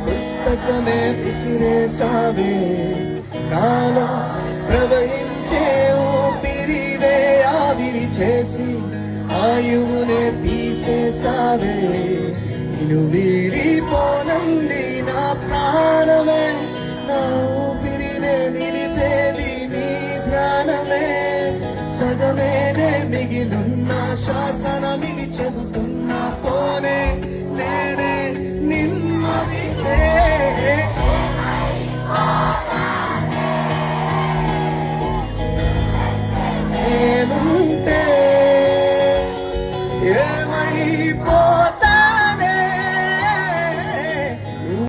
పుస్తకమే విసిరేసావే, నాలో ప్రవహించే ఊపిరివే ఆవిరి చేసి ఆయువునే తీసేసావే. నిన్ను వీడిపోనంది నా ప్రాణమే, నా ఊపిరినే నిలిపేది నీ ధ్యానమే. సగమేనే మిగిలున్న శాసనమిది చెబుతున్నా పోనే